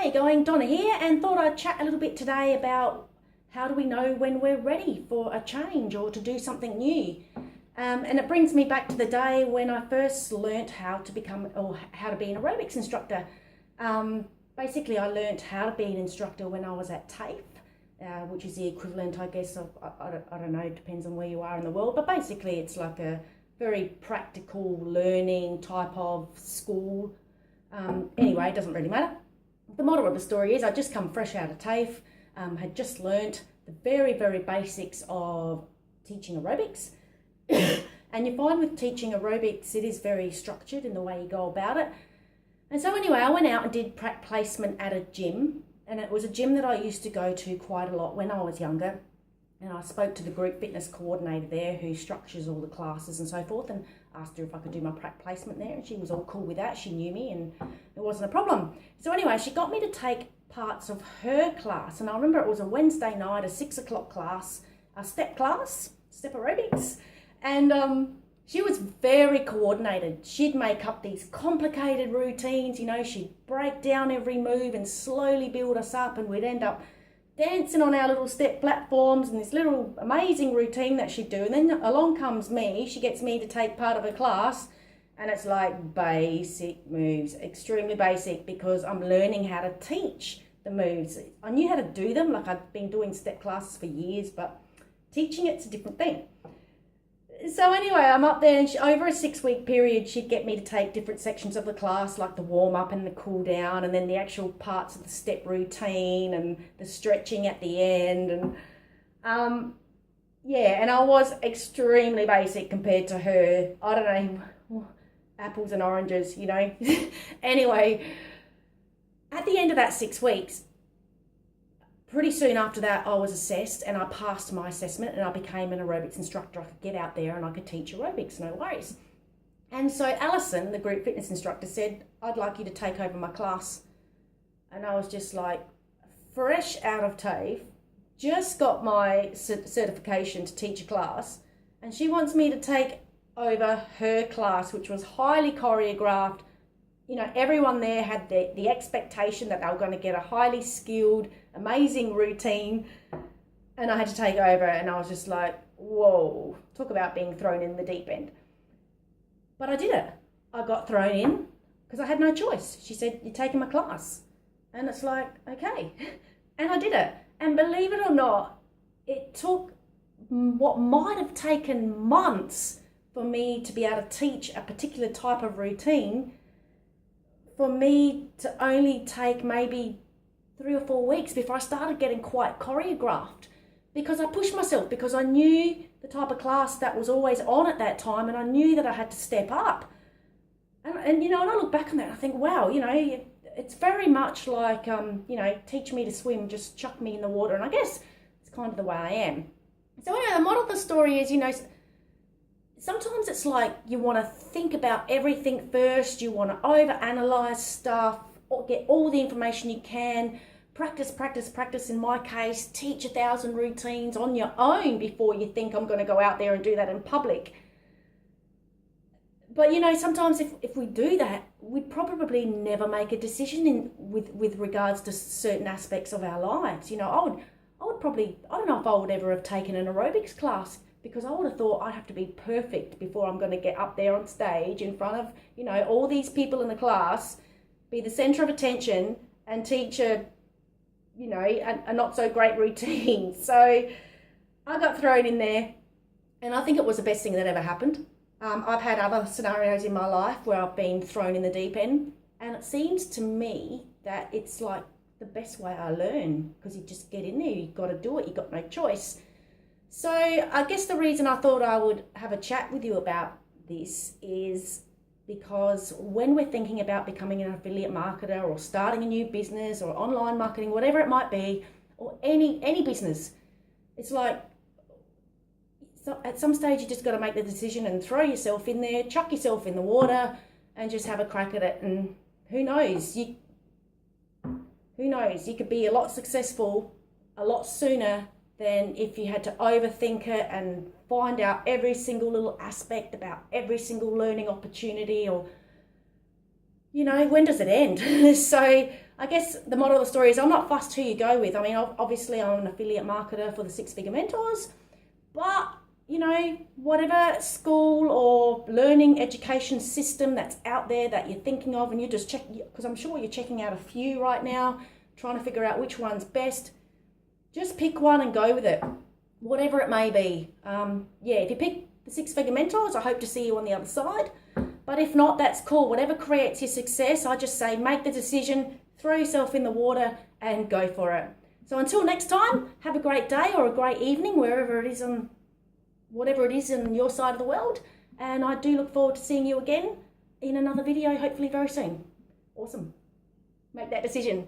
How you going? Donna here, and thought I'd chat a little bit today about how do we know when we're ready for a change or to do something new. And it brings me back to the day when I first learnt how to become or how to be an aerobics instructor. Basically, I learnt how to be an instructor when I was at TAFE, which is the equivalent, I guess, of, I don't know, it depends on where you are in the world, but basically it's like a very practical learning type of school. Anyway, it doesn't really matter. The moral of the story is I just come fresh out of TAFE, had just learnt the very, very basics of teaching aerobics. And you find with teaching aerobics, it is very structured in the way you go about it. And so anyway, I went out and did prac placement at a gym, and it was a gym that I used to go to quite a lot when I was younger. And I spoke to the group fitness coordinator there who structures all the classes and so forth, and asked her if I could do my prac placement there, and she was all cool with that. She knew me and it wasn't a problem. So anyway, she got me to take parts of her class, and I remember it was a Wednesday night, a 6 o'clock class, a step aerobics, and she was very coordinated. She'd make up these complicated routines, you know, she'd break down every move and slowly build us up, and we'd end up dancing on our little step platforms and this little amazing routine that she'd do. And then along comes me, she gets me to take part of her class, and it's like basic moves, extremely basic, because I'm learning how to teach the moves. I knew how to do them, like I'd been doing step classes for years, but teaching it's a different thing. So anyway, I'm up there, and over a 6-week period, she'd get me to take different sections of the class, like the warm-up and the cool-down, and then the actual parts of the step routine and the stretching at the end. And yeah, and I was extremely basic compared to her. I don't know, apples and oranges, you know. Anyway, at the end of that 6 weeks, pretty soon after that, I was assessed, and I passed my assessment, and I became an aerobics instructor. I could get out there and I could teach aerobics, no worries. And so Alison, the group fitness instructor, said, I'd like you to take over my class. And I was just like, fresh out of TAFE, just got my certification to teach a class, and she wants me to take over her class, which was highly choreographed. You know, everyone there had the expectation that they were going to get a highly skilled, amazing routine, and I had to take over, and I was just like, whoa, talk about being thrown in the deep end. But I did it. I got thrown in because I had no choice. She said, you're taking my class. And it's like, okay. And I did it. And believe it or not, it took what might have taken months for me to be able to teach a particular type of routine, for me to only take maybe 3 or 4 weeks before I started getting quite choreographed, because I pushed myself, because I knew the type of class that was always on at that time, and I knew that I had to step up. And you know, and I look back on that and I think, wow, you know, it's very much like, you know, teach me to swim, just chuck me in the water. And I guess it's kind of the way I am. So anyway, the model of the story is, you know, sometimes it's like you want to think about everything first, you want to overanalyze stuff, or get all the information you can, practice, in my case, teach 1,000 routines on your own before you think I'm going to go out there and do that in public. But, you know, sometimes if we do that, we'd probably never make a decision with regards to certain aspects of our lives. You know, I would probably, I don't know if I would ever have taken an aerobics class, because I would have thought I'd have to be perfect before I'm going to get up there on stage in front of, you know, all these people in the class, be the centre of attention and teach a, you know, a not so great routine. So I got thrown in there, and I think it was the best thing that ever happened. I've had other scenarios in my life where I've been thrown in the deep end, and it seems to me that it's like the best way I learn, because you just get in there, you've got to do it, you've got no choice. So I guess the reason I thought I would have a chat with you about this is because when we're thinking about becoming an affiliate marketer, or starting a new business, or online marketing, whatever it might be, or any business, it's like, so at some stage you just got to make the decision and throw yourself in there, chuck yourself in the water, and just have a crack at it. And who knows, you could be a lot successful a lot sooner than if you had to overthink it and find out every single little aspect about every single learning opportunity, or, you know, when does it end? So I guess the moral of the story is I'm not fussed who you go with. I mean, obviously I'm an affiliate marketer for the Six Figure Mentors, but you know, whatever school or learning education system that's out there that you're thinking of, and you just check, because I'm sure you're checking out a few right now, trying to figure out which one's best, just pick one and go with it, whatever it may be. Yeah, if you pick the Six Figure Mentors, I hope to see you on the other side. But if not, that's cool. Whatever creates your success, I just say make the decision, throw yourself in the water and go for it. So until next time, have a great day or a great evening, wherever it is on, whatever it is in your side of the world. And I do look forward to seeing you again in another video, hopefully very soon. Awesome. Make that decision.